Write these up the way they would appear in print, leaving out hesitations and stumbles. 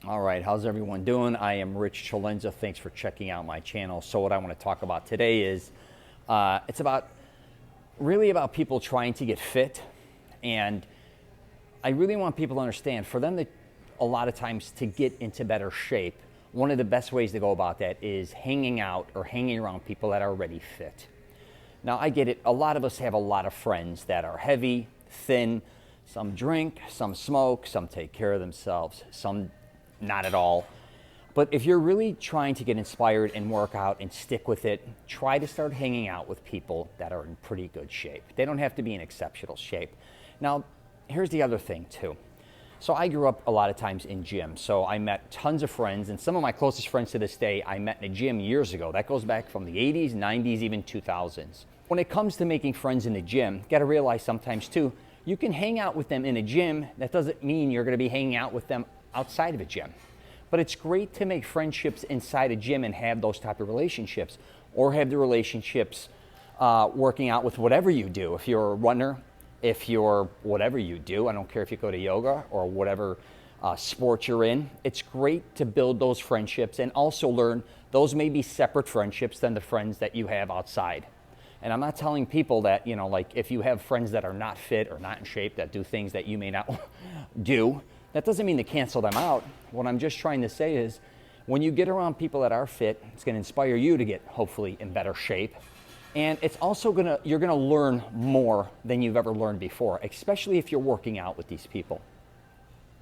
All right, how's everyone doing? I am Rich Celenza. Thanks for checking out my channel. So what I want to talk about today is it's really about people trying to get fit, and I really want people to understand for them that a lot of times to get into better shape, one of the best ways to go about that is hanging out or hanging around people that are already fit. Now I get it, a lot of us have a lot of friends that are heavy, thin, some drink, some smoke, some take care of themselves, some not at all. But if you're really trying to get inspired and work out and stick with it, try to start hanging out with people that are in pretty good shape. They don't have to be in exceptional shape. Now, here's the other thing too. So I grew up a lot of times in gyms. So I met tons of friends, and some of my closest friends to this day I met in a gym years ago. That goes back from the 80s, 90s, even 2000s. When it comes to making friends in the gym, you gotta realize sometimes too, you can hang out with them in a gym. That doesn't mean you're gonna be hanging out with them outside of a gym. But it's great to make friendships inside a gym and have those type of relationships, or have the relationships working out with whatever you do. If you're a runner, if you're whatever you do, I don't care if you go to yoga or whatever sport you're in, it's great to build those friendships and also learn those may be separate friendships than the friends that you have outside. And I'm not telling people that, you know, like if you have friends that are not fit or not in shape that do things that you may not do, that doesn't mean to cancel them out. What I'm just trying to say is when you get around people that are fit, it's going to inspire you to get hopefully in better shape. And it's also you're going to learn more than you've ever learned before, especially if you're working out with these people.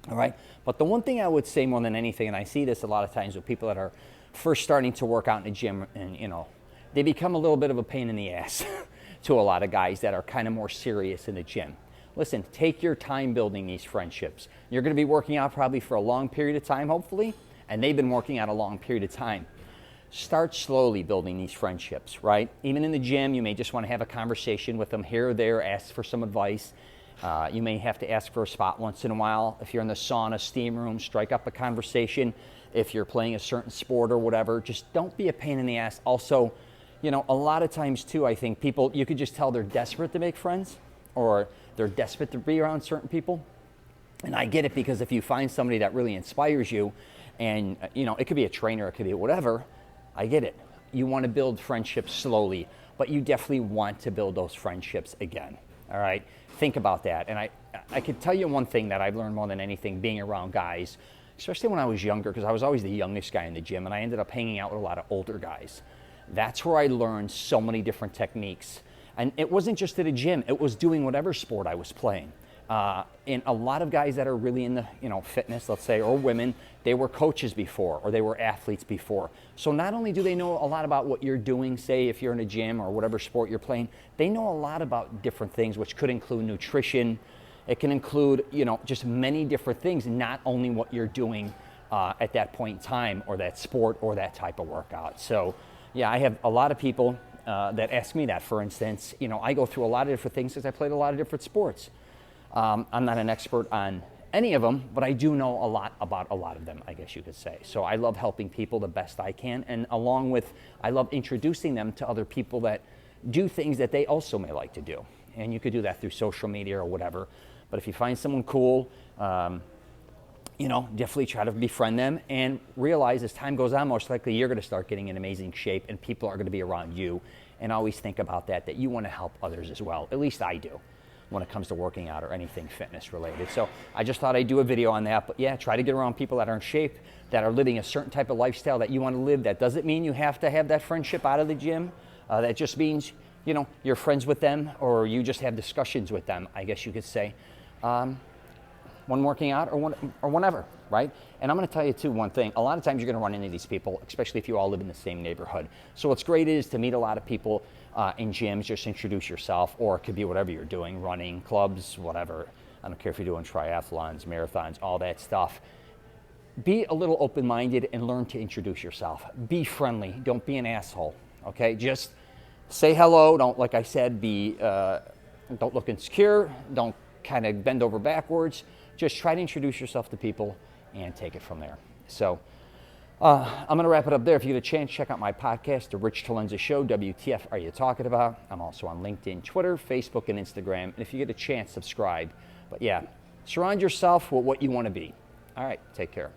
All right. But the one thing I would say more than anything, and I see this a lot of times with people that are first starting to work out in a gym, and you know, they become a little bit of a pain in the ass to a lot of guys that are kind of more serious in the gym. Listen, take your time building these friendships. You're going to be working out probably for a long period of time, hopefully, and they've been working out a long period of time. Start slowly building these friendships, right? Even in the gym, you may just want to have a conversation with them here or there, ask for some advice. You may have to ask for a spot once in a while. If you're in the sauna, steam room, strike up a conversation. If you're playing a certain sport or whatever, just don't be a pain in the ass. Also, you know, a lot of times too, I think people, you could just tell they're desperate to make friends, or they're desperate to be around certain people. And I get it, because if you find somebody that really inspires you, and you know, it could be a trainer, it could be whatever, I get it. You want to build friendships slowly, but you definitely want to build those friendships again. All right, think about that. And I could tell you one thing that I've learned more than anything being around guys, especially when I was younger, because I was always the youngest guy in the gym, and I ended up hanging out with a lot of older guys. That's where I learned so many different techniques. And it wasn't just at a gym, it was doing whatever sport I was playing. And a lot of guys that are really in the, you know, fitness, let's say, or women, they were coaches before, or they were athletes before. So not only do they know a lot about what you're doing, say if you're in a gym or whatever sport you're playing, they know a lot about different things, which could include nutrition. It can include, you know, just many different things, not only what you're doing at that point in time, or that sport, or that type of workout. So yeah, I have a lot of people that ask me that. For instance, you know, I go through a lot of different things because I played a lot of different sports. I'm not an expert on any of them, but I do know a lot about a lot of them, I guess you could say. So I love helping people the best I can, and along with, I love introducing them to other people that do things that they also may like to do. And you could do that through social media or whatever. But if you find someone cool, you know, definitely try to befriend them, and realize as time goes on, most likely you're going to start getting in amazing shape, and people are going to be around you. And always think about that you want to help others as well. At least I do, when it comes to working out or anything fitness related. So I just thought I'd do a video on that. But yeah, try to get around people that are in shape, that are living a certain type of lifestyle that you want to live. That doesn't mean you have to have that friendship out of the gym. That just means, you know, you're friends with them, or you just have discussions with them, I guess you could say. When working out, or whenever, right? And I'm going to tell you too one thing. A lot of times you're going to run into these people, especially if you all live in the same neighborhood. So what's great is to meet a lot of people in gyms. Just introduce yourself, or it could be whatever you're doing, running, clubs, whatever. I don't care if you're doing triathlons, marathons, all that stuff. Be a little open-minded and learn to introduce yourself. Be friendly. Don't be an asshole, okay? Just say hello. Don't, like I said, don't look insecure. Don't kind of bend over backwards. Just try to introduce yourself to people and take it from there. So I'm going to wrap it up there. If you get a chance, check out my podcast, The Rich Celenza Show. WTF Are You Talking About? I'm also on LinkedIn, Twitter, Facebook, and Instagram. And if you get a chance, subscribe. But yeah, surround yourself with what you want to be. All right, take care.